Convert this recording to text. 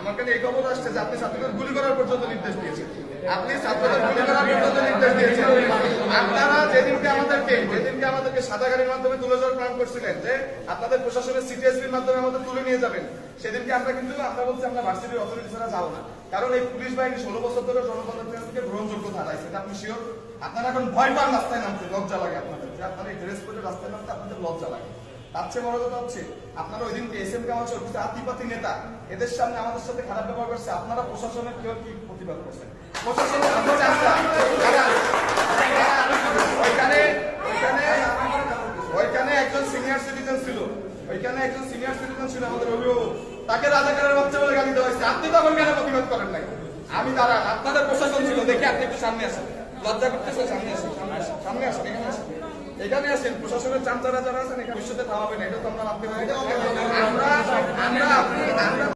আমার কাছে এই খবর আসছে যে আপনি ছাত্রদের গুলি করার পর্যন্ত নির্দেশ দিয়েছেন। আপনি ছাত্রদের গুলি করার পর্যন্ত নির্দেশ দিয়েছেন। আপনারা যেদিনকে আমাদেরকে সাদা গাড়ির মাধ্যমে তুলে যাওয়ার প্ল্যান করছিলেন যে আপনাদের প্রশাসনের সিটিএসপির মাধ্যমে আমাদের তুলে নিয়ে যাবেন, সেদিনকে আমরা বলছি আমরা ভার্সিটির অথরিটি ছাড়া যাবো না। কারণ এই পুলিশ বাহিনী 16 বছর ধরে জনগণের থেকে গ্রহণযোগ্য ধারাইছে। আপনি শিওর? আপনারা এখন ভয় পান রাস্তায় নামতে, লজ্জা লাগে আপনাদের যে আপনারা এই ড্রেস পরে রাস্তায় নামতে আপনাদের লজ্জা লাগে। তার চেয়ে বড় কথা হচ্ছে আপনারা ওই দিনকে এস এম কামাল কিছু আতিপাতি নেতা এদের সামনে আমাদের সাথে খারাপ ব্যবহার করছে। আপনারা প্রশাসনের কেউ কি প্রতিবাদ করছেন? প্রশাসনের ওইখানে একজন সিনিয়র সিটিজেন ছিল আমাদের অভিভাবক, তাকে রাজাকারের বাচ্চা বলে গালি দেওয়া হয়েছে। আপনি তখন কেন প্রতিবাদ করেন নাই? আমি দাঁড়ান, আপনাদের প্রশাসন ছিল, দেখি আপনি একটু সামনে আসেন। লজ্জা করতেছে? সামনে আসেন, এখানে আসেন। প্রশাসনের চামচারা যারা আছেন এখানে ভবিষ্যতে থামাবেন, এটা তো আমরা মানতে পারি। আমরা